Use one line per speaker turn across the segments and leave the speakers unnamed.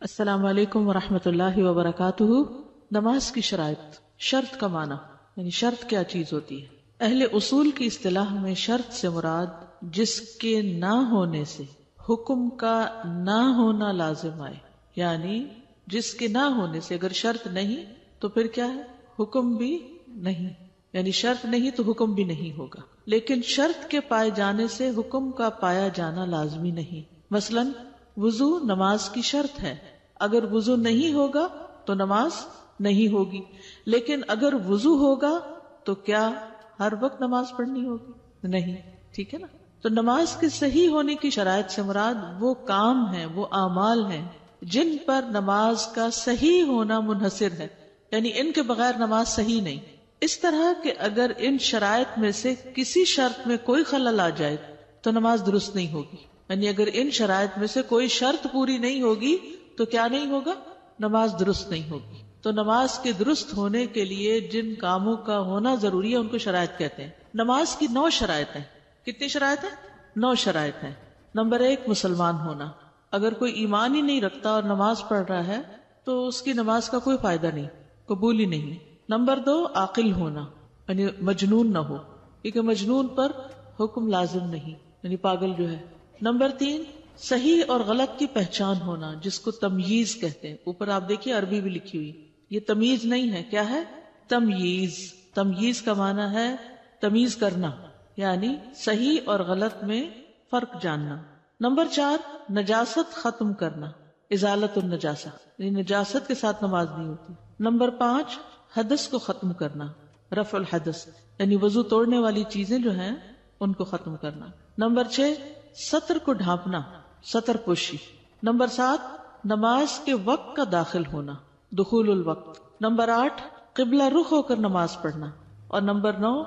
السلام علیکم ورحمۃ اللہ وبرکاتہ۔ نماز کی شرائط، شرط کا معنی یعنی شرط کیا چیز ہوتی ہے؟ اہل اصول کی اصطلاح میں شرط سے مراد جس کے نہ ہونے سے حکم کا نہ ہونا لازم آئے، یعنی جس کے نہ ہونے سے اگر شرط نہیں تو پھر کیا ہے؟ حکم بھی نہیں، یعنی شرط نہیں تو حکم بھی نہیں ہوگا۔ لیکن شرط کے پائے جانے سے حکم کا پایا جانا لازمی نہیں۔ مثلاً وضو نماز کی شرط ہے، اگر وضو نہیں ہوگا تو نماز نہیں ہوگی، لیکن اگر وضو ہوگا تو کیا ہر وقت نماز پڑھنی ہوگی؟ نہیں، ٹھیک ہے نا۔ تو نماز کے صحیح ہونے کی شرائط سے مراد وہ کام ہیں، وہ اعمال ہیں جن پر نماز کا صحیح ہونا منحصر ہے، یعنی ان کے بغیر نماز صحیح نہیں۔ اس طرح کہ اگر ان شرائط میں سے کسی شرط میں کوئی خلل آ جائے تو نماز درست نہیں ہوگی، یعنی اگر ان شرائط میں سے کوئی شرط پوری نہیں ہوگی تو کیا نہیں ہوگا؟ نماز درست نہیں ہوگی۔ تو نماز کے درست ہونے کے لیے جن کاموں کا ہونا ضروری ہے ان کو شرائط کہتے ہیں۔ نماز کی 9 شرائط ہیں۔ کتنی شرائط ہیں؟ 9 شرائط ہیں۔ نمبر 1 مسلمان ہونا۔ اگر کوئی ایمان ہی نہیں رکھتا اور نماز پڑھ رہا ہے تو اس کی نماز کا کوئی فائدہ نہیں، قبول ہی نہیں۔ نمبر 2 عاقل ہونا، یعنی مجنون نہ ہو، کیونکہ مجنون پر حکم لازم نہیں، یعنی پاگل جو ہے۔ نمبر 3 صحیح اور غلط کی پہچان ہونا، جس کو تمییز کہتے ہیں۔ اوپر آپ دیکھیے عربی بھی لکھی ہوئی، یہ تمیز نہیں ہے، کیا ہے؟ تمییز۔ تمییز کا معنی ہے تمیز کرنا، یعنی صحیح اور غلط میں فرق جاننا۔ نمبر 4 نجاست ختم کرنا، ازالت النجاسہ، یعنی نجاست کے ساتھ نماز نہیں ہوتی۔ نمبر 5 حدث کو ختم کرنا، رفع الحدث، یعنی وضو توڑنے والی چیزیں جو ہیں ان کو ختم کرنا۔ نمبر 6 سطر کو ڈھانپنا، سطر پوشی۔ نمبر 7 نماز کے وقت کا داخل ہونا، دخول الوقت۔ نمبر 8 قبلہ رخ ہو کر نماز پڑھنا، اور نمبر 9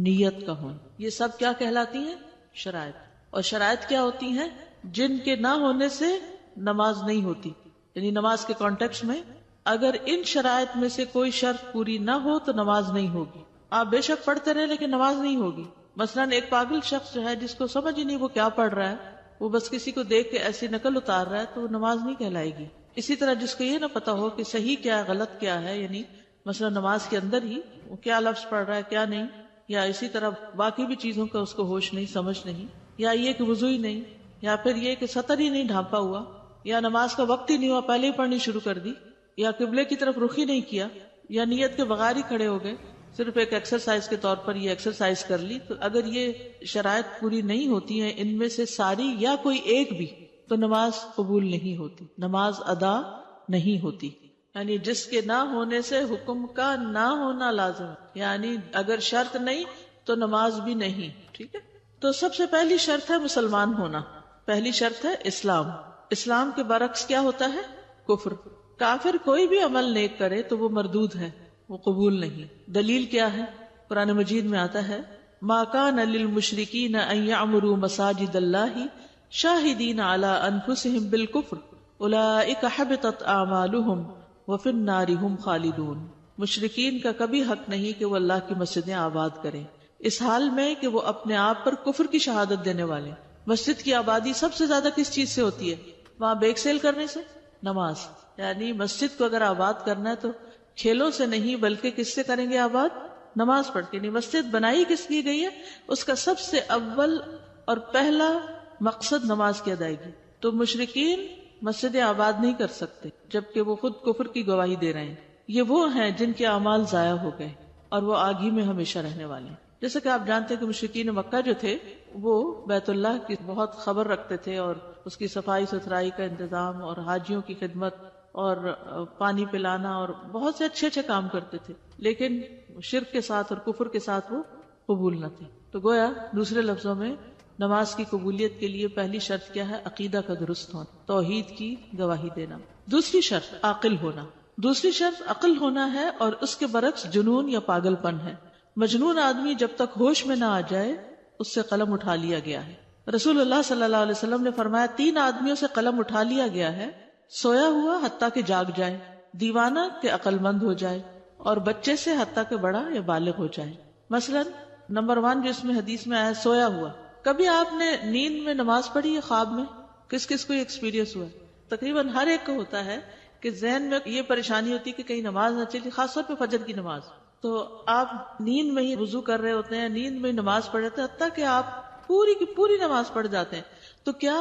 نیت کا ہونا۔ یہ سب کیا کہلاتی ہیں؟ شرائط۔ اور شرائط کیا ہوتی ہیں؟ جن کے نہ ہونے سے نماز نہیں ہوتی، یعنی نماز کے کانٹیکسٹ میں اگر ان شرائط میں سے کوئی شرط پوری نہ ہو تو نماز نہیں ہوگی۔ آپ بے شک پڑھتے رہے لیکن نماز نہیں ہوگی۔ مثلاً ایک پاگل شخص جو ہے جس کو سمجھ ہی نہیں وہ کیا پڑھ رہا ہے، وہ بس کسی کو دیکھ کے ایسی نقل اتار رہا ہے، تو وہ نماز نہیں کہلائے گی۔ اسی طرح جس کو یہ نہ پتا ہو کہ صحیح کیا ہے غلط کیا ہے، یعنی مثلا نماز کے اندر ہی وہ کیا لفظ پڑھ رہا ہے کیا نہیں، یا اسی طرح باقی بھی چیزوں کا اس کو ہوش نہیں، سمجھ نہیں، یا یہ کہ وضو ہی نہیں، یا پھر یہ کہ سطر ہی نہیں ڈھانپا ہوا، یا نماز کا وقت ہی نہیں ہوا پہلے ہی پڑھنی شروع کر دی، یا قبلے کی طرف رخ ہی نہیں کیا، یا نیت کے بغیر ہی کھڑے ہو گئے، صرف ایک ایکسرسائز کے طور پر یہ ایکسرسائز کر لی، تو اگر یہ شرائط پوری نہیں ہوتی ہیں ان میں سے ساری یا کوئی ایک بھی، تو نماز قبول نہیں ہوتی، نماز ادا نہیں ہوتی۔ یعنی جس کے نہ ہونے سے حکم کا نہ ہونا لازم ہے، یعنی اگر شرط نہیں تو نماز بھی نہیں، ٹھیک ہے۔ تو سب سے پہلی شرط ہے مسلمان ہونا، پہلی شرط ہے اسلام۔ اسلام کے برعکس کیا ہوتا ہے؟ کفر۔ کافر کوئی بھی عمل نیک کرے تو وہ مردود ہے، وہ قبول نہیں۔ دلیل کیا ہے؟ قرآن مجید میں آتا ہے ما کان للمشرکین ان یعمروا مساجد اللہ شاہدین علی انفسہم بالکفر اولئک حبطت اعمالہم وفی النار ہم خالدون۔ مشرکین کا کبھی حق نہیں کہ وہ اللہ کی مسجدیں آباد کریں اس حال میں کہ وہ اپنے آپ پر کفر کی شہادت دینے والے۔ مسجد کی آبادی سب سے زیادہ کس چیز سے ہوتی ہے؟ وہاں بیک سیل کرنے سے؟ نماز۔ یعنی مسجد کو اگر آباد کرنا ہے تو کھیلوں سے نہیں بلکہ کس سے کریں گے آباد؟ نماز پڑھ کے۔ نہیں، مسجد بنائی کس لیے گئی ہے؟ اس کا سب سے اول اور پہلا مقصد نماز کی ادائیگی۔ تو مشرکین مسجدیں آباد نہیں کر سکتے جبکہ وہ خود کفر کی گواہی دے رہے ہیں۔ یہ وہ ہیں جن کے اعمال ضائع ہو گئے اور وہ آگ ہی میں ہمیشہ رہنے والے ہیں۔ جیسا کہ آپ جانتے ہیں کہ مشرکین مکہ جو تھے وہ بیت اللہ کی بہت خبر رکھتے تھے اور اس کی صفائی ستھرائی کا انتظام اور حاجیوں کی خدمت اور پانی پلانا اور بہت سے اچھے اچھے کام کرتے تھے، لیکن شرک کے ساتھ اور کفر کے ساتھ وہ قبول نہ تھے۔ تو گویا دوسرے لفظوں میں نماز کی قبولیت کے لیے پہلی شرط کیا ہے؟ عقیدہ کا درست ہونا، توحید کی گواہی دینا۔ دوسری شرط عاقل ہونا۔ دوسری شرط عقل ہونا ہے اور اس کے برعکس جنون یا پاگل پن ہے۔ مجنون آدمی جب تک ہوش میں نہ آ جائے اس سے قلم اٹھا لیا گیا ہے۔ رسول اللہ صلی اللہ علیہ وسلم نے فرمایا 3 آدمیوں سے قلم اٹھا لیا گیا ہے، سویا ہوا حتیٰ کہ جاگ جائے، دیوانہ کہ عقل مند ہو جائے، اور بچے سے حتیٰ کہ بڑا یا بالغ ہو جائے۔ مثلا نمبر 1 جو اس میں حدیث میں آیا سویا ہوا۔ کبھی آپ نے نیند میں نماز پڑھی ہے خواب میں؟ کس کس کو یہ ایکسپیرینس ہوا ہے؟ تقریباً ہر ایک کو ہوتا ہے کہ ذہن میں یہ پریشانی ہوتی ہے کہ کہیں نماز نہ چلی، خاص طور پہ فجر کی نماز. تو آپ نیند میں ہی وضو کر رہے ہوتے ہیں، نیند میں ہی نماز پڑھ رہے ہیں، حتیٰ کہ آپ پوری کی پوری نماز پڑھ جاتے ہیں. تو کیا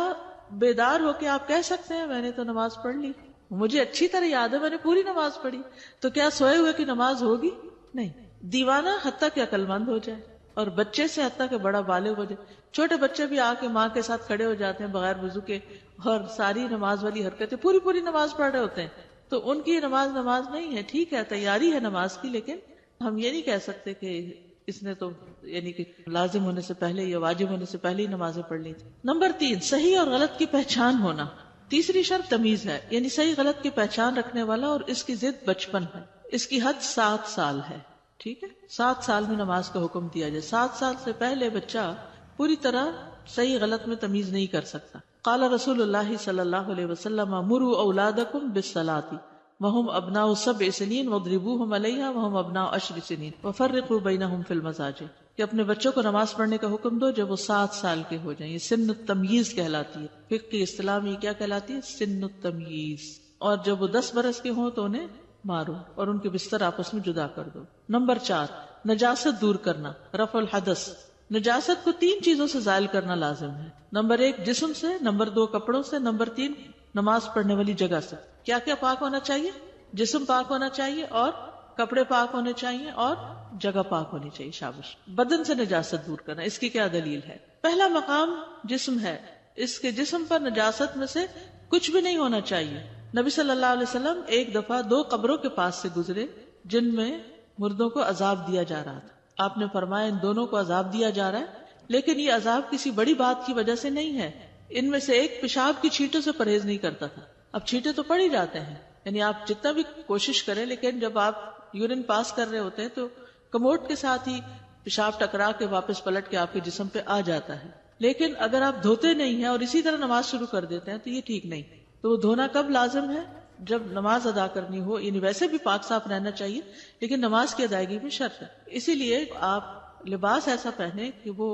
بیدار ہو کے آپ کہہ سکتے ہیں میں نے تو نماز پڑھ لی، مجھے اچھی طرح یاد ہے میں نے پوری نماز پڑھی؟ تو کیا سوئے ہوئے کی نماز ہوگی؟ نہیں. دیوانہ حتیٰ کہ عقل مند ہو جائے، اور بچے سے حتیٰ کہ بڑا بالغ ہو جائے. چھوٹے بچے بھی آ کے ماں کے ساتھ کھڑے ہو جاتے ہیں بغیر وضو کے، اور ساری نماز والی حرکتیں پوری پوری نماز پڑھ رہے ہوتے ہیں. تو ان کی نماز نہیں ہے، ٹھیک ہے تیاری ہے نماز کی، لیکن ہم یہ نہیں کہہ سکتے کہ اس نے تو یعنی کہ لازم ہونے سے پہلے یا واجب ہونے سے پہلے ہی نمازیں پڑھ لی تھی. نمبر 3، صحیح اور غلط کی پہچان ہونا. تیسری شرط تمیز ہے، یعنی صحیح غلط کی پہچان رکھنے والا، اور اس کی ضد بچپن ہے. اس کی حد 7 سال ہے. ٹھیک ہے، 7 سال میں نماز کا حکم دیا جائے. 7 سال سے پہلے بچہ پوری طرح صحیح غلط میں تمیز نہیں کر سکتا. قال رسول اللہ صلی اللہ علیہ وسلم مروا اولادکم بالصلاۃ وهم ابناء 7 سنین واضربوهم علیہا وهم ابناء 10 سنین وفرقوا بینہم فی المضاجع، کہ اپنے بچوں کو نماز پڑھنے کا حکم دو جب وہ 7 سال کے ہو جائیں. یہ سن التمییز کہلاتی ہے، فقہ کی اصطلاح میں یہ کیا کہلاتی ہے؟ سن التمییز. اور جب وہ 10 برس کے ہوں تو انہیں مارو اور ان کے بستر آپس میں جدا کر دو. نمبر 4، نجاست دور کرنا، رفع الحدث. نجاست کو 3 چیزوں سے زائل کرنا لازم ہے. نمبر 1 جسم سے، نمبر 2 کپڑوں سے، نمبر 3 نماز پڑھنے والی جگہ سے. کیا کیا پاک ہونا چاہیے؟ جسم پاک ہونا چاہیے، اور کپڑے پاک ہونے چاہیے، اور جگہ پاک ہونی چاہیے. شاباش. بدن سے نجاست دور کرنا، اس کی کیا دلیل ہے؟ پہلا مقام جسم ہے، اس کے جسم پر نجاست میں سے کچھ بھی نہیں ہونا چاہیے. نبی صلی اللہ علیہ وسلم ایک دفعہ 2 قبروں کے پاس سے گزرے جن میں مردوں کو عذاب دیا جا رہا تھا. آپ نے فرمایا ان دونوں کو عذاب دیا جا رہا ہے، لیکن یہ عذاب کسی بڑی بات کی وجہ سے نہیں ہے. ان میں سے ایک پیشاب کی چھینٹوں سے پرہیز نہیں کرتا تھا. اب چھینٹے تو پڑ ہی جاتے ہیں، یعنی آپ جتنا بھی کوشش کریں، لیکن جب آپ یورین پاس کر رہے ہوتے ہیں تو کموڈ کے ساتھ ہی پیشاب ٹکرا کے واپس پلٹ کے آپ کے جسم پہ آ جاتا ہے. لیکن اگر آپ دھوتے نہیں ہیں اور اسی طرح نماز شروع کر دیتے ہیں تو یہ ٹھیک نہیں. تو وہ دھونا کب لازم ہے؟ جب نماز ادا کرنی ہو. یعنی ویسے بھی پاک صاف رہنا چاہیے، لیکن نماز کی ادائیگی میں شرط ہے. اسی لیے آپ لباس ایسا پہنے کہ وہ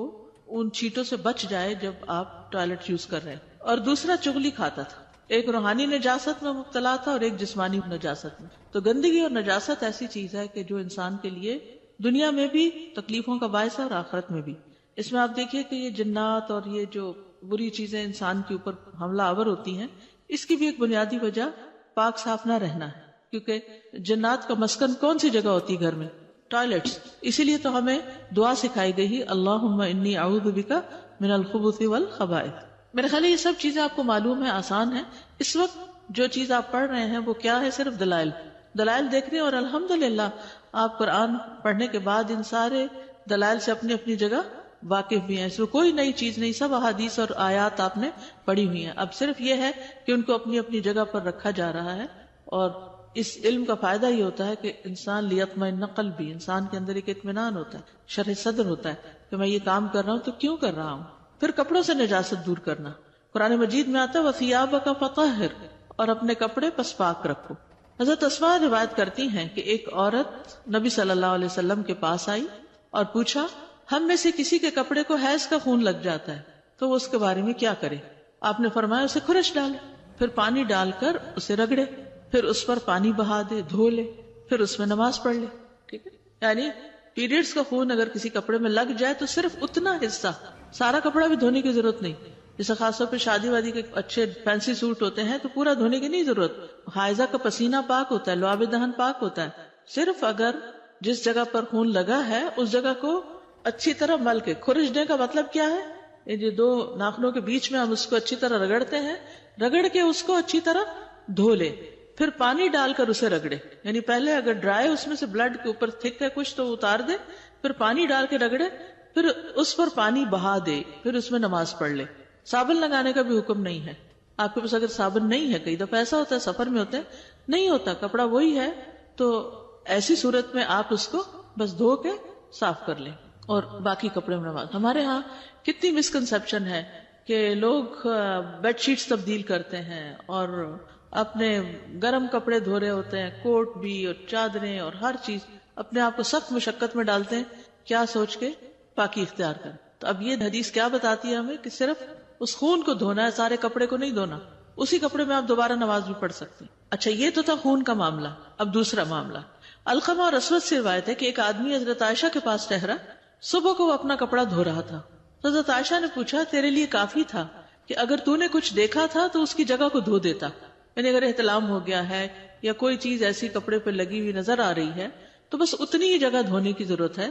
ان چیٹوں سے بچ جائے جب آپ ٹوائلٹ یوز کر رہے ہیں. اور دوسرا چغلی کھاتا تھا. ایک روحانی نجاست میں مبتلا تھا اور ایک جسمانی نجاست میں. تو گندگی اور نجاست ایسی چیز ہے کہ جو انسان کے لیے دنیا میں بھی تکلیفوں کا باعث ہے اور آخرت میں بھی. اس میں آپ دیکھیے کہ یہ جنات اور یہ جو بری چیزیں انسان کے اوپر حملہ آور ہوتی ہیں، اس کی بھی ایک بنیادی وجہ پاک صاف نہ رہنا ہے. کیونکہ جنات کا مسکن کون سی جگہ ہوتی ہے گھر میں؟ ٹوائلٹس. اسی لیے تو ہمیں دعا سکھائی گئی اللہم انی اعوذ بک من الخبث والخبائث. میرے خیال یہ سب چیزیں آپ کو معلوم ہے، آسان ہے. اس وقت جو چیز آپ پڑھ رہے ہیں وہ کیا ہے؟ صرف دلائل دیکھ رہے ہیں، اور الحمدللہ آپ قرآن پڑھنے کے بعد ان سارے دلائل سے اپنی اپنی جگہ واقف بھی ہیں. اس میں کوئی نئی چیز نہیں، سب احادیث اور آیات آپ نے پڑھی ہوئی ہیں. اب صرف یہ ہے کہ ان کو اپنی اپنی جگہ پر رکھا جا رہا ہے. اور اس علم کا فائدہ یہ ہوتا ہے کہ انسان لیطمئن قلبی، انسان کے اندر ایک اطمینان ہوتا ہے، شرح صدر ہوتا ہے کہ میں یہ کام کر رہا ہوں تو کیوں کر رہا ہوں. پھر کپڑوں سے نجاست دور کرنا. قرآن مجید میں آتا ہے وَثِيَابَكَ فَطَهِّرْ، اور اپنے کپڑے پس پاک رکھو. حضرت اسماء روایت کرتی ہیں کہ ایک عورت نبی صلی اللہ علیہ وسلم کے پاس آئی اور پوچھا ہم میں سے کسی کے کپڑے کو حیض کا خون لگ جاتا ہے تو وہ اس کے بارے میں کیا کرے؟ آپ نے فرمایا اسے خرش ڈالے، پھر پانی ڈال کر اسے رگڑے، پھر اس پر پانی بہا دے، دھو لے، پھر اس میں نماز پڑھ لے. ٹھیک ہے، یعنی پیریڈز کا خون اگر کسی کپڑے میں لگ جائے تو صرف اتنا حصہ، سارا کپڑا بھی دھونے کی ضرورت نہیں. جیسے خاص طور پہ شادی وادی کے اچھے فینسی سوٹ ہوتے ہیں تو پورا دھونے کی نہیں ضرورت. حائضہ کا پسینہ پاک ہوتا ہے، لعاب دہن پاک ہوتا ہے. صرف اگر جس جگہ پر خون لگا ہے اس جگہ کو اچھی طرح مل کے، خرشنے کا مطلب کیا ہے؟ یہ جو 2 ناخنوں کے بیچ میں ہم اس کو اچھی طرح رگڑتے ہیں، رگڑ کے اس کو اچھی طرح دھو لے، پھر پانی ڈال کر اسے رگڑے. یعنی پہلے اگر ڈرائی اس میں سے بلڈ کے اوپر تھک ہے کچھ تو اتار دے، پھر پانی ڈال کے رگڑے، پھر اس پر پانی بہا دے، پھر اس میں نماز پڑھ لے. صابن لگانے کا بھی حکم نہیں ہے. آپ کے پاس اگر صابن نہیں ہے، کئی دفعہ ایسا ہوتا ہے سفر میں ہوتے ہیں نہیں ہوتا، کپڑا وہی ہے، تو ایسی صورت میں آپ اس کو بس دھو کے صاف کر لیں اور باقی کپڑے میں نماز. ہمارے ہاں کتنی مسکنسپشن ہے کہ لوگ بیڈ شیٹس تبدیل کرتے ہیں اور اپنے گرم کپڑے دھو رہے ہوتے ہیں، کوٹ بھی اور چادریں اور ہر چیز، اپنے آپ کو سخت مشقت میں ڈالتے ہیں کیا سوچ کے پاکی اختیار کریں. تو اب یہ حدیث کیا بتاتی ہے ہمیں کہ صرف اس خون کو دھونا ہے، سارے کپڑے کو نہیں دھونا. اسی کپڑے میں آپ دوبارہ نماز بھی پڑھ سکتے ہیں. اچھا یہ تو تھا خون کا معاملہ. اب دوسرا معاملہ علقمہ اور اسود سے روایت ہے کہ ایک آدمی حضرت عائشہ کے پاس ٹھہرا. صبح کو وہ اپنا کپڑا دھو رہا تھا. حضرت عائشہ نے پوچھا تیرے لیے کافی تھا کہ اگر تو نے کچھ دیکھا تھا تو اس کی جگہ کو دھو دیتا, یعنی اگر احتلام ہو گیا ہے یا کوئی چیز ایسی کپڑے پہ لگی ہوئی نظر آ رہی ہے تو بس اتنی ہی جگہ دھونے کی ضرورت ہے,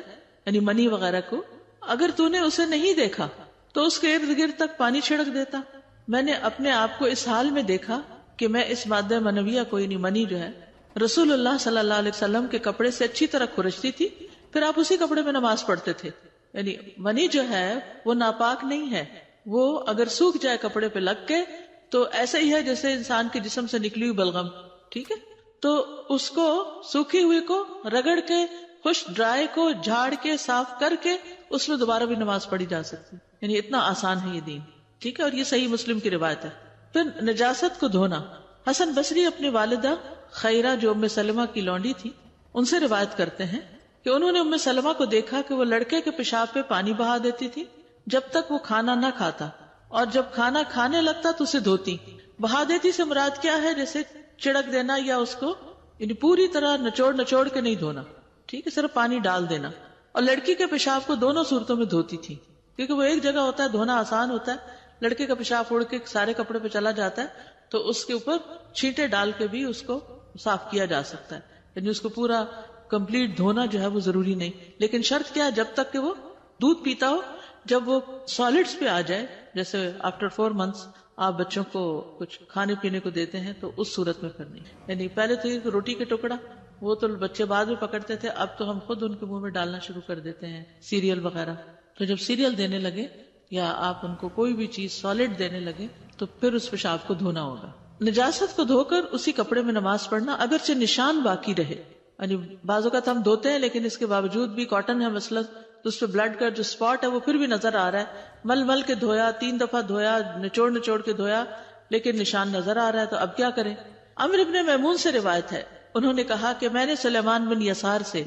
یعنی منی وغیرہ کو. اگر تو نے اسے نہیں دیکھا تو اس کے ارد گرد تک پانی چھڑک دیتا. میں نے اپنے آپ کو اس حال میں دیکھا کہ میں اس مادہ منویہ کو, یعنی منی جو ہے, رسول اللہ صلی اللہ علیہ وسلم کے کپڑے سے اچھی طرح کھرچتی تھی, پھر آپ اسی کپڑے میں نماز پڑھتے تھے. یعنی منی جو ہے وہ ناپاک نہیں ہے, وہ اگر سوکھ جائے کپڑے پہ لگ کے تو ایسا ہی ہے جیسے انسان کے جسم سے نکلی ہوئی بلغم, ٹھیک ہے. تو اس کو سوکھی ہوئی کو رگڑ کے, خشک ڈرائی کو جھاڑ کے, صاف کر کے اس میں دوبارہ بھی نماز پڑھی جا سکتی, یعنی اتنا آسان ہے یہ دین, ٹھیک ہے. اور یہ صحیح مسلم کی روایت ہے. پھر نجاست کو دھونا. حسن بصری اپنی والدہ خیرہ جو ام سلمہ کی لونڈی تھی ان سے روایت کرتے ہیں کہ انہوں نے ام سلمہ کو دیکھا کہ وہ لڑکے کے پیشاب پہ پانی بہا دیتی تھی جب تک وہ کھانا نہ کھاتا, اور جب کھانا کھانے لگتا تو اسے دھوتی. بہا دیتی سے مراد کیا ہے, جیسے چھڑک دینا یا اس کو یعنی پوری طرح نچوڑ کے نہیں دھونا, ٹھیک ہے, صرف پانی ڈال دینا. اور لڑکی کے پیشاب کو دونوں صورتوں میں دھوتی تھی, کیونکہ وہ ایک جگہ ہوتا ہے دھونا آسان ہوتا ہے, لڑکے کا پیشاب اڑ کے سارے کپڑے پہ چلا جاتا ہے تو اس کے اوپر چھینٹے ڈال کے بھی اس کو صاف کیا جا سکتا ہے, یعنی اس کو پورا کمپلیٹ دھونا جو ہے وہ ضروری نہیں. لیکن شرط کیا ہے, جب تک کہ وہ دودھ پیتا ہو. جب وہ سالڈز پہ آ جائے, جیسے آفٹر 4 months آپ بچوں کو کچھ کھانے پینے کو دیتے ہیں تو اس صورت میں کرنی. یعنی پہلے تو یہ روٹی کے ٹکڑا وہ تو بچے بعد میں پکڑتے تھے, اب تو ہم خود ان کے منہ میں ڈالنا شروع کر دیتے ہیں, سیریل وغیرہ. تو جب سیریل دینے لگے یا آپ ان کو کوئی بھی چیز سالڈ دینے لگے تو پھر اس پیشاب کو دھونا ہوگا. نجاست کو دھو کر اسی کپڑے میں نماز پڑھنا اگرچہ نشان باقی رہے, یعنی بعض اوقات ہم دھوتے ہیں لیکن اس کے باوجود بھی کاٹن ہے مثلا تو اس پہ بلڈ کا جو اسپاٹ ہے وہ پھر بھی نظر آ رہا ہے, مل کے دھویا, 3 دفعہ دھویا, نچوڑ کے دھویا, لیکن نشان نظر آ رہا ہے, تو اب کیا کریں. عمرو ابن میمون سے روایت ہے, انہوں نے کہا کہ میں نے سلیمان بن یسار سے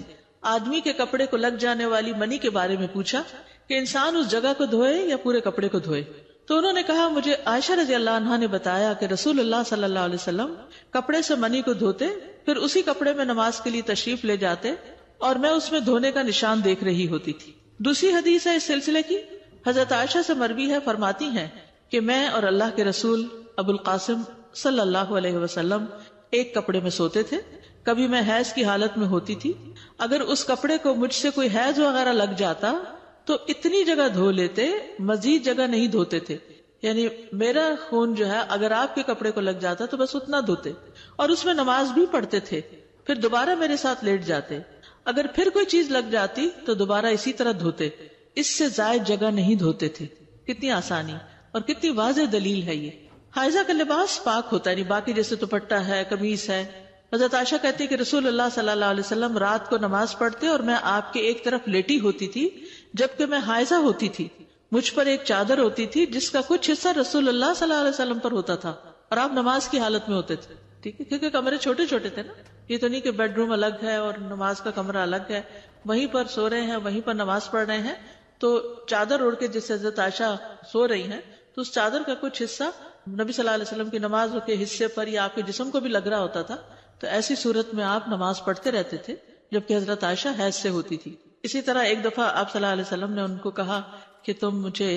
آدمی کے کپڑے کو لگ جانے والی منی کے بارے میں پوچھا کہ انسان اس جگہ کو دھوئے یا پورے کپڑے کو دھوئے. تو انہوں نے کہا مجھے عائشہ رضی اللہ عنہا نے بتایا کہ رسول اللہ صلی اللہ علیہ وسلم کپڑے سے منی کو دھوتے, پھر اسی کپڑے میں نماز کے لیے تشریف لے جاتے اور میں اس میں دھونے کا نشان دیکھ رہی ہوتی تھی. دوسری حدیث ہے اس سلسلے کی, حضرت عائشہ سے مروی ہے, فرماتی ہیں کہ میں اور اللہ کے رسول ابو القاسم صلی اللہ علیہ وسلم ایک کپڑے میں سوتے تھے. کبھی میں حیض کی حالت میں ہوتی تھی, اگر اس کپڑے کو مجھ سے کوئی حیض وغیرہ لگ جاتا تو اتنی جگہ دھو لیتے, مزید جگہ نہیں دھوتے تھے. یعنی میرا خون جو ہے اگر آپ کے کپڑے کو لگ جاتا تو بس اتنا دھوتے اور اس میں نماز بھی پڑھتے تھے, پھر دوبارہ میرے ساتھ لیٹ جاتے. اگر پھر کوئی چیز لگ جاتی تو دوبارہ اسی طرح دھوتے, اس سے زائد جگہ نہیں دھوتے تھے. کتنی آسانی اور کتنی واضح دلیل ہے یہ. حائضہ کا لباس پاک ہوتا ہے, یعنی باقی جیسے دوپٹہ ہے, قمیص ہے. حضرت عائشہ کہتی ہے کہ رسول اللہ صلی اللہ علیہ وسلم رات کو نماز پڑھتے اور میں آپ کے ایک طرف لیٹی ہوتی تھی جبکہ میں حائضہ ہوتی تھی. مجھ پر ایک چادر ہوتی تھی جس کا کچھ حصہ رسول اللہ صلی اللہ علیہ وسلم پر ہوتا تھا اور آپ نماز کی حالت میں ہوتے تھے. ٹھیک ہے, کیونکہ کمرے چھوٹے چھوٹے تھے نا, یہ تو نہیں کہ بیڈ روم الگ ہے اور نماز کا کمرہ الگ ہے, وہیں پر سو رہے ہیں, وہیں پر نماز پڑھ رہے ہیں. تو چادر اوڑھ کے جس سے حضرت عائشہ سو رہی ہیں تو اس چادر کا کچھ حصہ نبی صلی اللہ علیہ وسلم کی نماز کے حصے پر یا آپ کے جسم کو بھی لگ رہا ہوتا تھا. تو ایسی صورت میں آپ نماز پڑھتے رہتے تھے جبکہ حضرت عائشہ حیض سے ہوتی تھی. اسی طرح ایک دفعہ آپ صلی اللہ علیہ وسلم نے ان کو کہا کہ تم مجھے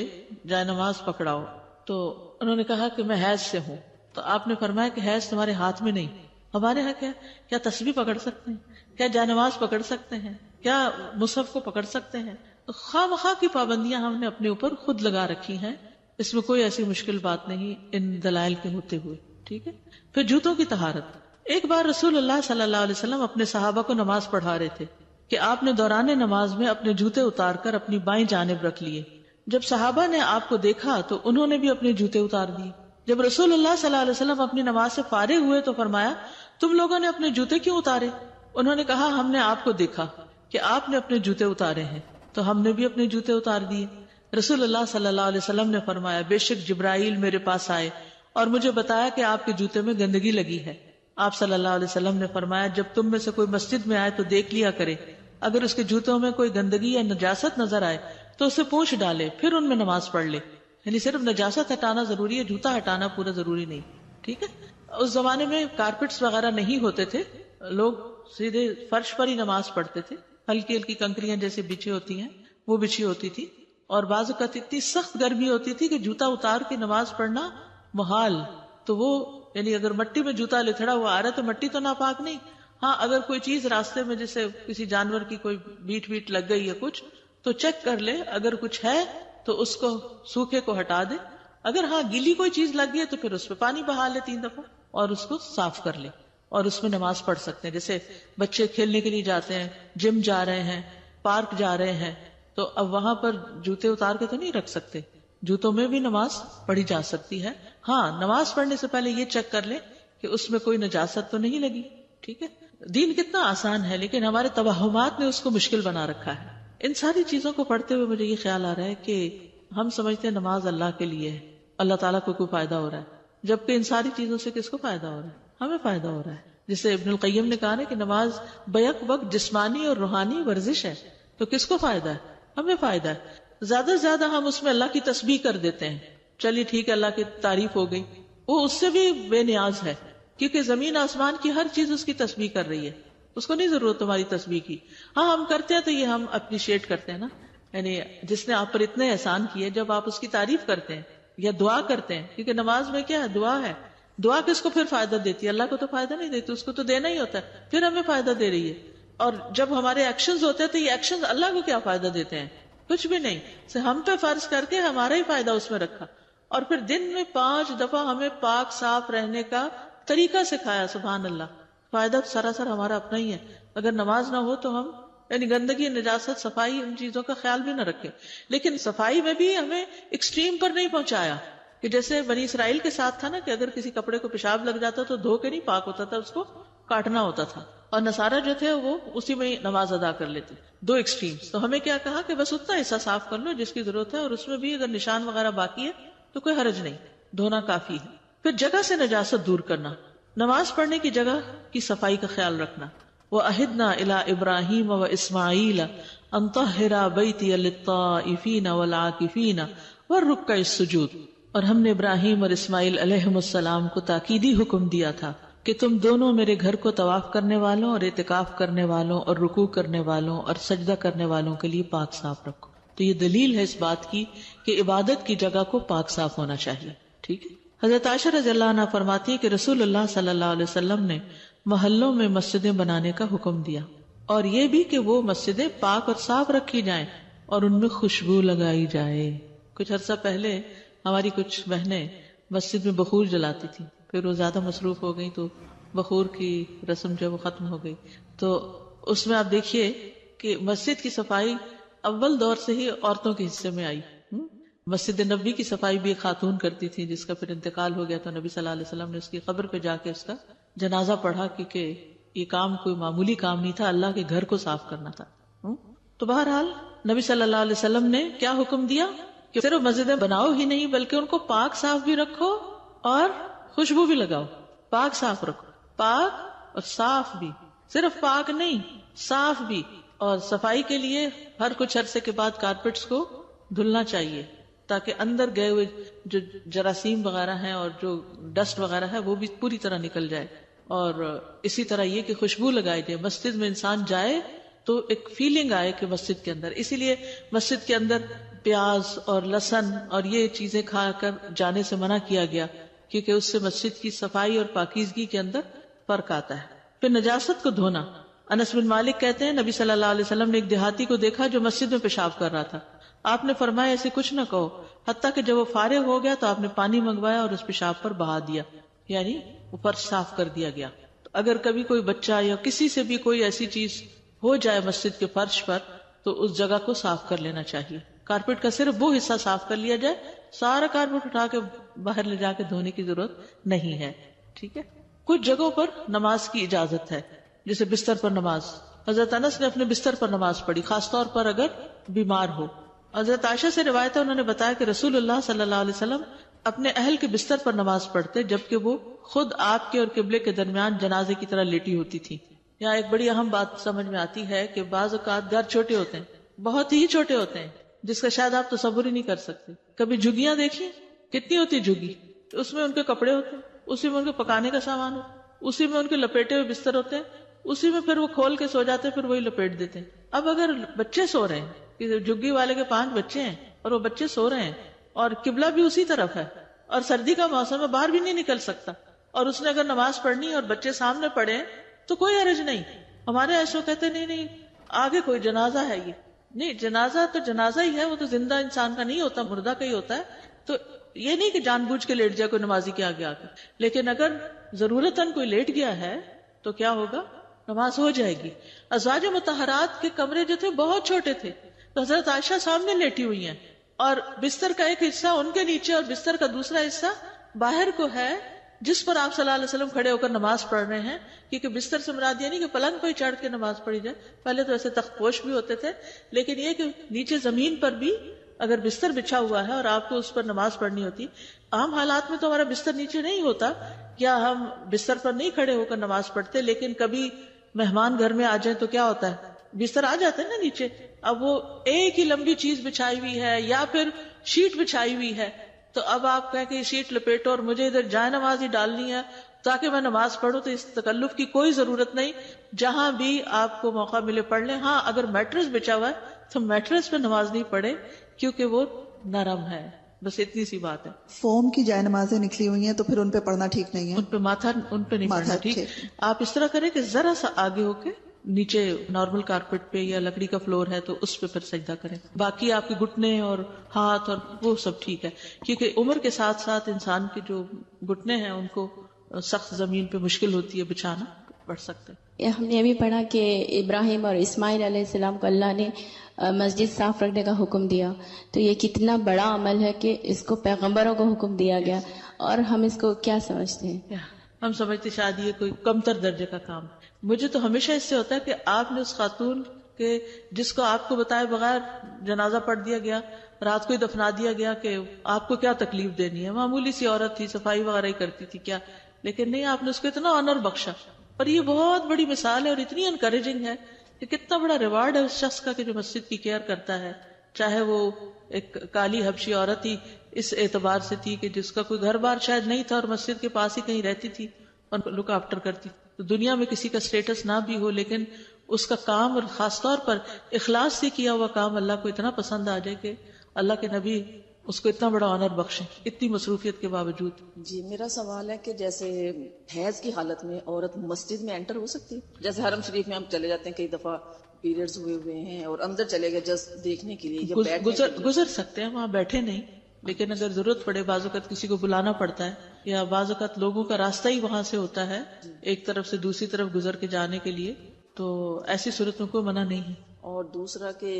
جائے نماز پکڑاؤ, تو انہوں نے کہا کہ میں حیض سے ہوں. تو آپ نے فرمایا کہ حیض تمہارے ہاتھ میں نہیں, ہمارے ہاں کیا تسبیح پکڑ سکتے ہیں, کیا جائے نماز پکڑ سکتے ہیں, کیا مصحف کو پکڑ سکتے ہیں. تو خواہ مخواہ کی پابندیاں ہم نے اپنے اوپر خود لگا رکھی ہیں, اس میں کوئی ایسی مشکل بات نہیں ان دلائل کے ہوتے ہوئے. ٹھیک ہے. پھر جوتوں کی طہارت. ایک بار رسول اللہ صلی اللہ علیہ وسلم اپنے صحابہ کو نماز پڑھا رہے تھے کہ آپ نے دوران نماز میں اپنے جوتے اتار کر اپنی بائیں جانب رکھ لیے. جب صحابہ نے آپ کو دیکھا تو انہوں نے بھی اپنے جوتے اتار دیے. جب رسول اللہ صلی اللہ علیہ وسلم اپنی نماز سے فارغ ہوئے تو فرمایا تم لوگوں نے اپنے جوتے کیوں اتارے؟ انہوں نے کہا ہم نے آپ کو دیکھا کہ آپ نے اپنے جوتے اتارے ہیں تو ہم نے بھی اپنے جوتے اتار دیے. رسول اللہ صلی اللہ علیہ وسلم نے فرمایا بے شک جبرائیل میرے پاس آئے اور مجھے بتایا کہ آپ کے جوتے میں گندگی لگی ہے. آپ صلی اللہ علیہ وسلم نے فرمایا جب تم میں سے کوئی مسجد میں آئے تو دیکھ لیا کرے, اگر اس کے جوتوں میں کوئی گندگی یا نجاست نظر آئے تو اسے پوچھ ڈالے, پھر ان میں نماز پڑھ لے. یعنی صرف نجاست ہٹانا ضروری ہے, جوتا ہٹانا پورا ضروری نہیں. ٹھیک ہے. اس زمانے میں کارپیٹس وغیرہ نہیں ہوتے تھے، لوگ سیدھے فرش پر ہی نماز پڑھتے تھے. ہلکی ہلکی کنکریاں جیسے بچھی ہوتی ہیں وہ بچھی ہوتی تھی، اور بعض اوقات اتنی سخت گرمی ہوتی تھی کہ جوتا اتار کے نماز پڑھنا محال. تو وہ یعنی اگر مٹی میں جوتا لتڑا ہوا آ رہا ہے تو مٹی تو ناپاک نہیں، ہاں اگر کوئی چیز راستے میں جیسے کسی جانور کی کوئی بیٹ ویٹ لگ گئی ہے کچھ تو چیک کر لے، اگر کچھ ہے تو اس کو سوکھے کو ہٹا دے. اگر ہاں گیلی کوئی چیز لگ گئی ہے تو پھر اس پہ پانی بہا لے 3 دفعہ اور اس کو صاف کر لے اور اس میں نماز پڑھ سکتے ہیں. جیسے بچے کھیلنے کے لیے جاتے ہیں، جم جا رہے ہیں، پارک جا رہے ہیں، تو اب وہاں پر جوتے اتار کے تو نہیں رکھ سکتے، جوتوں میں بھی نماز پڑھی جا سکتی ہے. ہاں نماز پڑھنے سے پہلے یہ چیک کر لیں کہ اس میں کوئی نجاست تو نہیں لگی. ٹھیک ہے. دین کتنا آسان ہے لیکن ہمارے توہمات نے اس کو مشکل بنا رکھا ہے. ان ساری چیزوں کو پڑھتے ہوئے مجھے یہ خیال آ رہا ہے کہ ہم سمجھتے ہیں نماز اللہ کے لیے ہے، اللہ تعالیٰ کو کوئی فائدہ ہو رہا ہے، جبکہ ان ساری چیزوں سے کس کو فائدہ ہو رہا ہے؟ ہمیں فائدہ ہو رہا ہے. جسے ابن القیم نے کہا نا کہ نماز بیک وقت جسمانی اور روحانی ورزش ہے، تو کس کو فائدہ ہے؟ ہمیں فائدہ ہے. زیادہ سے زیادہ ہم اس میں اللہ کی تسبیح کر دیتے ہیں، چلیے ٹھیک ہے اللہ کی تعریف ہو گئی، وہ اس سے بھی بے نیاز ہے کیونکہ زمین آسمان کی ہر چیز اس کی تسبیح کر رہی ہے، اس کو نہیں ضرورت تمہاری تسبیح کی. ہاں ہم کرتے ہیں تو یہ ہم اپریشیٹ کرتے ہیں نا، یعنی جس نے آپ پر اتنے احسان کیے جب آپ اس کی تعریف کرتے ہیں یا دعا کرتے ہیں، کیونکہ نماز میں کیا ہے؟ دعا ہے. دعا کس کو پھر فائدہ دیتی ہے؟ اللہ کو تو فائدہ نہیں دیتی، اس کو تو دینا ہی ہوتا ہے، پھر ہمیں فائدہ دے رہی ہے. اور جب ہمارے ایکشنز ہوتے ہیں تو یہ ایکشنز اللہ کو کیا فائدہ دیتے ہیں؟ کچھ بھی نہیں. ہم پہ فرض کر کے ہمارا ہی فائدہ اس میں رکھا، اور پھر دن میں 5 دفعہ ہمیں پاک صاف رہنے کا طریقہ سکھایا. سبحان اللہ. فائدہ سراسر ہمارا اپنا ہی ہے. اگر نماز نہ ہو تو ہم یعنی گندگی، نجاست، صفائی، ان چیزوں کا خیال بھی نہ رکھیں. لیکن صفائی میں بھی ہمیں ایکسٹریم پر نہیں پہنچایا کہ جیسے بنی اسرائیل کے ساتھ تھا نا کہ اگر کسی کپڑے کو پیشاب لگ جاتا تو دھو کے نہیں پاک ہوتا تھا، اس کو کاٹنا ہوتا تھا. اور نصارہ جو تھے وہ اسی میں ہی نماز ادا کر لیتے. 2 ایکسٹریمز. تو ہمیں کیا کہا کہ بس اتنا حصہ صاف کر لو جس کی ضرورت ہے، اور اس میں بھی اگر نشان وغیرہ باقی ہے تو کوئی حرج نہیں، دھونا کافی ہے. پھر جگہ سے نجاست دور کرنا، نماز پڑھنے کی جگہ کی صفائی کا خیال رکھنا. وَأَهِدْنَا إِلَىٰ إِبْرَاهِيمَ وَإِسْمَاعِيلَ أَن طَهِّرَا بَيْتِيَ لِلطَّائِفِينَ وَالْعَاكِفِينَ وَالرُّكَّعِ السُّجُودِ. اور ہم نے ابراہیم اور اسماعیل علیہ السلام کو تاکیدی حکم دیا تھا کہ تم دونوں میرے گھر کو طواف کرنے والوں اور اعتکاف کرنے والوں اور رکوع کرنے والوں اور سجدہ کرنے والوں کے لیے پاک صاف رکھو. تو یہ دلیل ہے اس بات کی کہ عبادت کی جگہ کو پاک صاف ہونا چاہیے. ٹھیک ہے. حضرت عائشہ رضی اللہ عنہا فرماتی ہے کہ رسول اللہ صلی اللہ علیہ وسلم نے محلوں میں مسجدیں بنانے کا حکم دیا، اور یہ بھی کہ وہ مسجدیں پاک اور صاف رکھی جائیں اور ان میں خوشبو لگائی جائے. کچھ عرصہ پہلے ہماری کچھ بہنیں مسجد میں بخور جلاتی تھی، پھر وہ زیادہ مصروف ہو گئی تو بخور کی رسم جو وہ ختم ہو گئی. تو اس میں آپ دیکھیے کہ مسجد کی صفائی اول دور سے ہی عورتوں کے حصے میں آئی. مسجد نبی کی صفائی بھی ایک خاتون کرتی تھی جس کا پھر انتقال ہو گیا تو نبی صلی اللہ علیہ وسلم نے اس کی قبر پہ جا کے اس کا جنازہ پڑھا، کیونکہ یہ کام کوئی معمولی کام نہیں تھا، اللہ کے گھر کو صاف کرنا تھا. تو بہرحال نبی صلی اللہ علیہ وسلم نے کیا حکم دیا کہ صرف مسجدیں بناؤ ہی نہیں بلکہ ان کو پاک صاف بھی رکھو اور خوشبو بھی لگاؤ. پاک صاف رکھو، پاک اور صاف بھی، صرف پاک نہیں صاف بھی. اور صفائی کے لیے ہر کچھ عرصے کے بعد کارپیٹس کو دھلنا چاہیے تاکہ اندر گئے ہوئے جو جراثیم وغیرہ ہیں اور جو ڈسٹ وغیرہ ہے وہ بھی پوری طرح نکل جائے. اور اسی طرح یہ کہ خوشبو لگائی جائے. مسجد میں انسان جائے تو ایک فیلنگ آئے کہ مسجد کے اندر، اسی لیے مسجد کے اندر پیاز اور لہسن اور یہ چیزیں کھا کر جانے سے منع کیا گیا کیونکہ اس سے مسجد کی صفائی اور پاکیزگی کے اندر فرق آتا ہے. پھر نجاست کو دھونا. انس بن مالک کہتے ہیں نبی صلی اللہ علیہ وسلم نے ایک دیہاتی کو دیکھا جو مسجد میں پیشاب کر رہا تھا. آپ نے فرمایا ایسے کچھ نہ کہو، حتیٰ کہ جب وہ فارغ ہو گیا تو آپ نے پانی منگوایا اور اس پیشاب پر بہا دیا، یعنی وہ فرش صاف کر دیا گیا. اگر کبھی کوئی بچہ یا کسی سے بھی کوئی ایسی چیز ہو جائے مسجد کے فرش پر تو اس جگہ کو صاف کر لینا چاہیے. کارپیٹ کا صرف وہ حصہ صاف کر لیا جائے، سارا کارپیٹ اٹھا کے باہر لے جا کے دھونے کی ضرورت نہیں ہے. ٹھیک ہے. کچھ جگہوں پر نماز کی اجازت ہے، جیسے بستر پر نماز. حضرت انس نے اپنے بستر پر نماز پڑھی، خاص طور پر اگر بیمار ہو. حضرت عائشہ سے روایت ہے، انہوں نے بتایا کہ رسول اللہ صلی اللہ علیہ وسلم اپنے اہل کے بستر پر نماز پڑھتے جبکہ وہ خود آپ کے اور قبلے کے درمیان جنازے کی طرح لیٹی ہوتی تھی. یہاں ایک بڑی اہم بات سمجھ میں آتی ہے کہ بعض اوقات گھر چھوٹے ہوتے ہیں، بہت ہی چھوٹے ہوتے ہیں، جس کا شاید آپ تصور ہی نہیں کر سکتے. کبھی جھگیاں دیکھیں، کتنی ہوتی جھگی، اس میں ان کے کپڑے ہوتے ہیں، اسی میں ان کے پکانے کا سامان ہو, اسی میں ان کے لپیٹے ہوئے بستر ہوتے ہیں, اسی میں پھر وہ کھول کے سو جاتے ہیں, پھر وہی لپیٹ دیتے ہیں. اب اگر بچے سو رہے ہیں, کہ جھگی والے کے 5 بچے ہیں اور وہ بچے سو رہے ہیں اور قبلہ بھی اسی طرف ہے اور سردی کا موسم ہے, باہر بھی نہیں نکل سکتا, اور اس نے اگر نماز پڑھنی اور بچے سامنے پڑھے تو کوئی حرج نہیں. ہمارے ایسے کہتے نہیں آگے کوئی جنازہ ہے, یہ نہیں, جنازہ تو جنازہ ہی ہے, وہ تو زندہ انسان کا نہیں ہوتا, مردہ کا ہی ہوتا ہے. تو یہ نہیں کہ جان بوجھ کے لیٹ جائے کوئی نمازی کے آگے آ کے, لیکن اگر ضرورتاً کوئی لیٹ گیا ہے تو کیا ہوگا, نماز ہو جائے گی. ازواج مطہرات کے کمرے جو تھے بہت چھوٹے تھے, تو حضرت عائشہ سامنے لیٹی ہوئی ہیں اور بستر کا ایک حصہ ان کے نیچے اور بستر کا دوسرا حصہ باہر کو ہے, جس پر آپ صلی اللہ علیہ وسلم کھڑے ہو کر نماز پڑھ رہے ہیں. کیونکہ بستر سے مراد یہ نہیں کہ پلنگ پہ چڑھ کے نماز پڑھی جائے, پہلے تو ایسے تخت پوش بھی ہوتے تھے, لیکن یہ کہ نیچے زمین پر بھی اگر بستر بچھا ہوا ہے اور آپ کو اس پر نماز پڑھنی ہوتی. عام حالات میں تو ہمارا بستر نیچے نہیں ہوتا یا ہم بستر پر نہیں کھڑے ہو کر نماز پڑھتے, لیکن کبھی مہمان گھر میں آ جائیں تو کیا ہوتا ہے, بستر آ جاتے ہیں نا نیچے. اب وہ ایک ہی لمبی چیز بچھائی ہوئی ہے یا پھر شیٹ بچھائی ہوئی ہے, تو اب آپ کہیں کہ یہ شیٹ لپیٹو اور مجھے ادھر جائے نماز ہی ڈالنی ہے تاکہ میں نماز پڑھوں, تو اس تکلف کی کوئی ضرورت نہیں. جہاں بھی آپ کو موقع ملے پڑھ لیں. ہاں اگر میٹرس بچھا ہوا ہے تو میٹرس پہ نماز نہیں پڑھے کیونکہ وہ نرم ہے, بس اتنی سی بات ہے.
فوم کی جائے نمازیں نکلی ہوئی ہیں تو پھر ان پہ پڑھنا ٹھیک نہیں ہے,
ان پہ نہیں پڑھنا ٹھیک. آپ اس طرح کریں کہ ذرا سا آگے ہو کے نیچے نارمل کارپیٹ پہ یا لکڑی کا فلور ہے تو اس پہ پھر سجدہ کریں. باقی آپ کے گھٹنے اور ہاتھ اور وہ سب ٹھیک ہے, کیونکہ عمر کے ساتھ ساتھ انسان کے جو گھٹنے ہیں ان کو سخت زمین پہ مشکل ہوتی ہے بچھانا, پڑھ سکتے ہیں.
ہم نے ابھی پڑھا کہ ابراہیم اور اسماعیل علیہ السلام کو اللہ نے مسجد صاف رکھنے کا حکم دیا, تو یہ کتنا بڑا عمل ہے کہ اس کو پیغمبروں کو حکم دیا گیا, اور ہم اس کو کیا سمجھتے ہیں؟
ہم سمجھتے شاید یہ کوئی کمتر درجے کا کام. مجھے تو ہمیشہ اس سے ہوتا ہے کہ آپ نے اس خاتون کے جس کو آپ کو بتائے بغیر جنازہ پڑھ دیا گیا, رات کو ہی دفنا دیا گیا, کہ آپ کو کیا تکلیف دینی ہے, معمولی سی عورت تھی, صفائی وغیرہ ہی کرتی تھی کیا, لیکن نہیں, آپ نے اس کو اتنا آنر بخشا. اور یہ بہت بڑی مثال ہے اور اتنی انکریجنگ ہے کہ کتنا بڑا ریوارڈ ہے اس شخص کا کہ جو مسجد کی کیئر کرتا ہے, چاہے وہ ایک کالی حبشی عورت ہی اس اعتبار سے تھی کہ جس کا کوئی گھر بار شاید نہیں تھا اور مسجد کے پاس ہی کہیں رہتی تھی اور لک آفٹر کرتی. تو دنیا میں کسی کا اسٹیٹس نہ بھی ہو, لیکن اس کا کام اور خاص طور پر اخلاص سے کیا ہوا کام اللہ کو اتنا پسند آ جائے کہ اللہ کے نبی اس کو اتنا بڑا آنر بخشیں اتنی مصروفیت کے باوجود.
جی میرا سوال ہے کہ جیسے حیض کی حالت میں عورت مسجد میں انٹر ہو سکتی ہے؟ جیسے حرم شریف میں ہم چلے جاتے ہیں, کئی دفعہ پیریڈز ہوئے ہیں اور اندر چلے گئے جسٹ دیکھنے کے لیے,
گزر سکتے ہیں, وہاں بیٹھے نہیں, لیکن اگر ضرورت پڑے, بعض اوقات کسی کو بلانا پڑتا ہے یا بعض اوقات لوگوں کا راستہ ہی وہاں سے ہوتا ہے ایک طرف سے دوسری طرف گزر کے جانے کے لیے, تو ایسی صورت میں کوئی منع نہیں ہے.
اور دوسرا کہ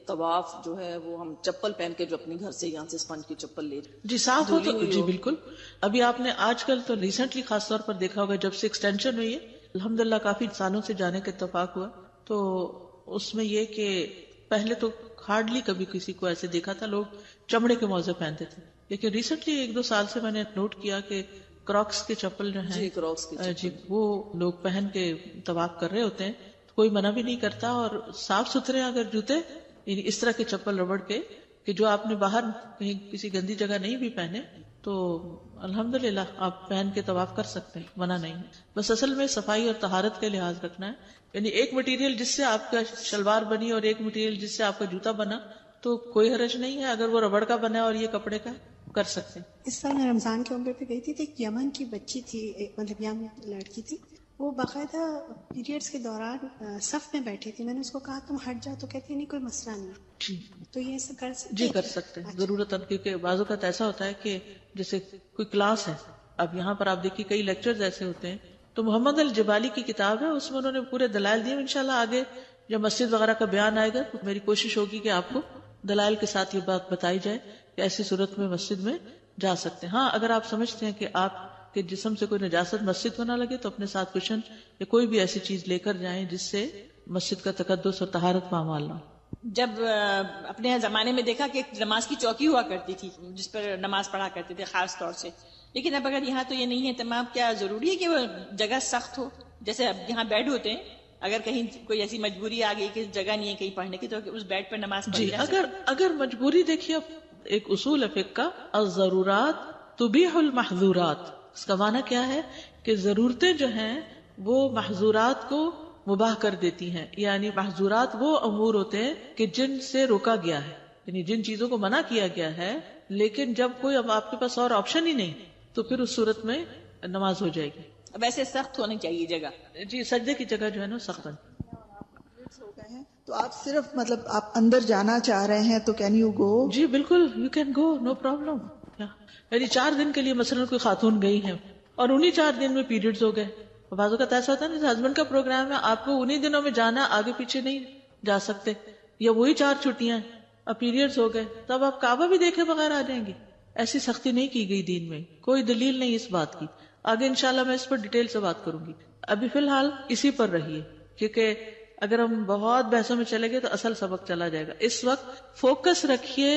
طواف جو ہے وہ ہم چپل پہن کے جو اپنے گھر سے یہاں سے اسپنج کی چپل لے
جی صاف ہو تو جی بالکل. ابھی آپ نے آج کل تو ریسنٹلی خاص طور پر دیکھا ہوگا جب سے ایکسٹینشن ہوئی ہے, الحمدللہ کافی انسانوں سے جانے کا اتفاق ہوا, تو اس میں یہ کہ پہلے تو ہارڈلی کبھی کسی کو ایسے دیکھا تھا, لوگ چمڑے کے موزے پہنتے تھے, لیکن ریسنٹلی 1-2 سال سے میں نے نوٹ کیا کہ کراکس کے چپل جو ہیں جی وہ لوگ پہن کے طواف کر رہے ہوتے ہیں, کوئی منع بھی نہیں کرتا. اور صاف ستھرے اگر جوتے یعنی اس طرح کے چپل ربڑ کے کہ جو آپ نے باہر کہیں کسی گندی جگہ نہیں بھی پہنے, تو الحمدللہ آپ پہن کے طواف کر سکتے ہیں, منع نہیں ہے. بس اصل میں صفائی اور طہارت کا لحاظ رکھنا ہے, یعنی ایک مٹیریل جس سے آپ کا شلوار بنی اور ایک مٹیریل جس سے آپ کا جوتا بنا تو کوئی حرج نہیں ہے. اگر وہ ربڑ کا بنا اور یہ کپڑے کا, کر سکتے ہیں.
اس سال میں رمضان کے عمرے پہ گئی تھی, ایک یمن کی بچی تھی, مطلب ینگ لڑکی تھی, وہ باقاعدہ پیریڈز کے دوران صف میں بیٹھی تھی. میں نے اس کو کہا تم ہٹ جاؤ, تو کہتی نہیں کوئی مسئلہ نہیں.
جی
تو یہ ایسا کر سکتے
جی کر سکتے ہیں ضرورت, کیونکہ بعض اوقات ایسا ہوتا ہے کہ جیسے کوئی کلاس ہے, اب یہاں پر آپ دیکھیے کئی لیکچرز ایسے ہوتے ہیں, تو محمد الجبالی کی کتاب ہے, اس میں انہوں نے پورے دلائل دیے. انشاءاللہ آگے جب مسجد وغیرہ کا بیان آئے گا تو میری کوشش ہوگی کہ آپ کو دلائل کے ساتھ یہ بات بتائی جائے کہ ایسی صورت میں مسجد میں جا سکتے ہیں. ہاں اگر آپ سمجھتے ہیں کہ آپ کے جسم سے کوئی نجاست مسجد کو نہ لگے تو اپنے ساتھ کشن یا کوئی بھی ایسی چیز لے کر جائیں جس سے مسجد کا تقدس اور طہارت پامال نہ.
جب اپنے زمانے میں دیکھا کہ ایک نماز کی چوکی ہوا کرتی تھی جس پر نماز پڑھا کرتے تھے خاص طور سے, لیکن اب اگر یہاں تو یہ نہیں ہے تمام, کیا ضروری ہے کہ وہ جگہ سخت ہو؟ جیسے اب یہاں بیڈ ہوتے ہیں, اگر کہیں کوئی ایسی مجبوری آ گئی کہ جگہ نہیں ہے کہیں پڑھنے کی, تو اس بیڈ پر نماز پڑھی جا سکتی ہے.
اگر مجبوری, دیکھیے ایک اصول ہے فقہ کا, الضرورات تبیح المحظورات, اس کا معنی کیا ہے کہ ضرورتیں جو ہیں وہ محظورات کو مباح کر دیتی ہیں، یعنی محظورات وہ امور ہوتے ہیں کہ جن سے روکا گیا ہے، یعنی جن چیزوں کو منع کیا گیا ہے، لیکن جب کوئی اب آپ کے پاس اور آپشن ہی نہیں تو پھر اس صورت میں نماز ہو جائے گی.
ویسے سخت ہونی چاہیے جگہ.
جی سجدے کی جگہ جو ہے نا سخت ہے.
ہو گئے ہیں تو آپ صرف مطلب آپ اندر جانا چاہ رہے ہیں تو کین یو گو؟
جی بالکل، you can go, no problem. یعنی 4 دن کے لیے مثلاً کوئی خاتون گئی ہیں اور انہی 4 دن میں پیریڈز ہو گئے. بعض اوقات ایسا ہوتا ہے نا ہسبینڈ کا پروگرام ہے، آپ کو انہی دنوں میں جانا، آگے پیچھے نہیں جا سکتے، یا وہی 4 چھٹیاں ہیں، اب پیریڈز ہو گئے تب آپ کعبہ بھی دیکھے بغیر آ جائیں گے. ایسی سختی نہیں کی گئی دین میں، کوئی دلیل نہیں اس بات کی. آگے انشاءاللہ میں اس پر ڈیٹیل سے بات کروں گی. ابھی فی الحال اسی پر رہیے، کیونکہ اگر ہم بہت بحثوں میں چلے گئے تو اصل سبق چلا جائے گا. اس وقت فوکس رکھیے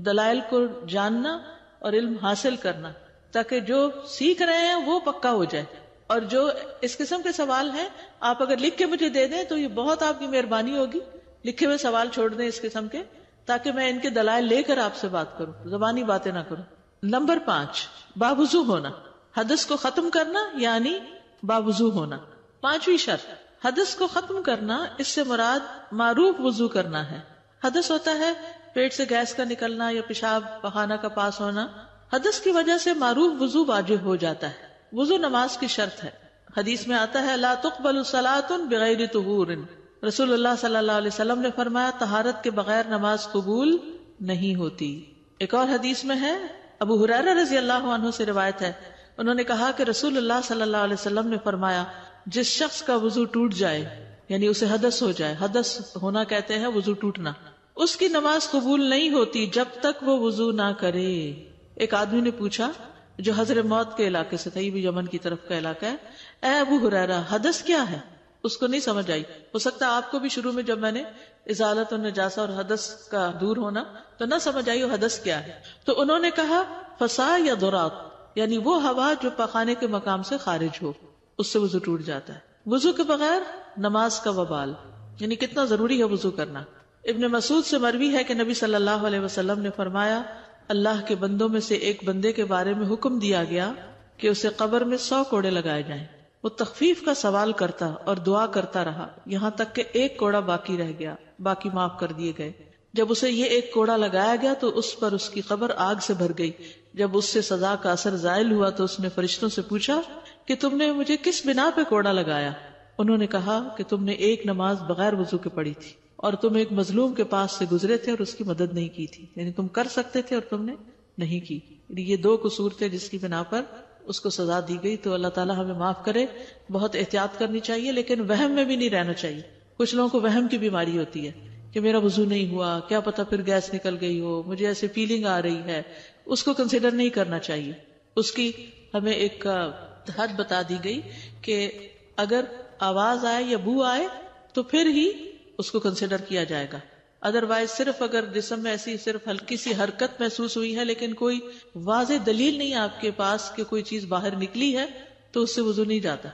دلائل کو جاننا اور علم حاصل کرنا، تاکہ جو سیکھ رہے ہیں وہ پکا ہو جائے. اور جو اس قسم کے سوال ہیں آپ اگر لکھ کے مجھے دے دیں تو یہ بہت آپ کی مہربانی ہوگی. لکھے ہوئے سوال چھوڑ دیں اس قسم کے، تاکہ میں ان کے دلائل لے کر آپ سے بات کروں، زبانی باتیں نہ کروں. نمبر 5، باوضو ہونا. حدث کو ختم کرنا یعنی باوضو ہونا. 5ویں شرط، حدث کو ختم کرنا، اس سے مراد معروف وضو کرنا ہے. حدث ہوتا ہے پیٹ سے گیس کا نکلنا یا پیشاب پخانہ کا پاس ہونا. حدث کی وجہ سے معروف وضو واجب ہو جاتا ہے. وضو نماز کی شرط ہے. حدیث میں آتا ہے لا تقبل صلاۃ بغیر طہور. رسول اللہ صلی اللہ علیہ وسلم نے فرمایا طہارت کے بغیر نماز قبول نہیں ہوتی. ایک اور حدیث میں ہے، ابو ہریرہ رضی اللہ عنہ سے روایت ہے، انہوں نے کہا کہ رسول اللہ صلی اللہ علیہ وسلم نے فرمایا جس شخص کا وضو ٹوٹ جائے، یعنی اسے حدث ہو جائے، حدث ہونا کہتے ہیں وضو ٹوٹنا، اس کی نماز قبول نہیں ہوتی جب تک وہ وضو نہ کرے. ایک آدمی نے پوچھا جو حضر موت کے علاقے سے تھا، یہ بھی یمن کی طرف کا علاقہ ہے، اے ابو ہریرہ حدث کیا ہے؟ اس کو نہیں سمجھ آئی. ہو سکتا ہے آپ کو بھی شروع میں جب میں نے ازالت النجاسہ اور حدث کا دور ہونا تو نہ سمجھ آئی وہ حدث کیا ہے. تو انہوں نے کہا فسا یا درات، یعنی وہ ہوا جو پخانے کے مقام سے خارج ہو، اس سے وضو ٹوٹ جاتا ہے. وضو کے بغیر نماز کا وبال، یعنی کتنا ضروری ہے وضو کرنا. ابن مسعود سے مروی ہے کہ نبی صلی اللہ علیہ وسلم نے فرمایا اللہ کے بندوں میں سے ایک بندے کے بارے میں حکم دیا گیا کہ اسے قبر میں 100 کوڑے لگائے جائیں. وہ تخفیف کا سوال کرتا اور دعا کرتا رہا یہاں تک کہ ایک کوڑا باقی رہ گیا، باقی معاف کر دیے گئے. جب اسے یہ ایک کوڑا لگایا گیا تو اس پر اس کی قبر آگ سے بھر گئی. جب اس سے سزا کا اثر زائل ہوا تو اس نے فرشتوں سے پوچھا کہ تم نے مجھے کس بنا پہ کوڑا لگایا؟ انہوں نے کہا کہ تم نے ایک نماز بغیر وضو کے پڑھی تھی اور تم ایک مظلوم کے پاس سے گزرے تھے اور اس کی مدد نہیں کی تھی. یعنی تم کر سکتے تھے اور تم نے نہیں کی. یعنی یہ 2 قصور تھے جس کی بنا پر اس کو سزا دی گئی. تو اللہ تعالیٰ ہمیں معاف کرے. بہت احتیاط کرنی چاہیے، لیکن وہم میں بھی نہیں رہنا چاہیے. کچھ لوگوں کو وہم کی بیماری ہوتی ہے کہ میرا وضو نہیں ہوا، کیا پتا پھر گیس نکل گئی ہو، مجھے ایسے فیلنگ آ رہی ہے. اس کو کنسیڈر نہیں کرنا چاہیے. اس کی ہمیں ایک حد بتا دی گئی کہ اگر آواز آئے یا بو آئے تو پھر ہی اس کو کنسیڈر کیا جائے گا. ادروائز صرف اگر جسم میں ایسی صرف ہلکی سی حرکت محسوس ہوئی ہے لیکن کوئی واضح دلیل نہیں آپ کے پاس کہ کوئی چیز باہر نکلی ہے تو اس سے وضو نہیں جاتا.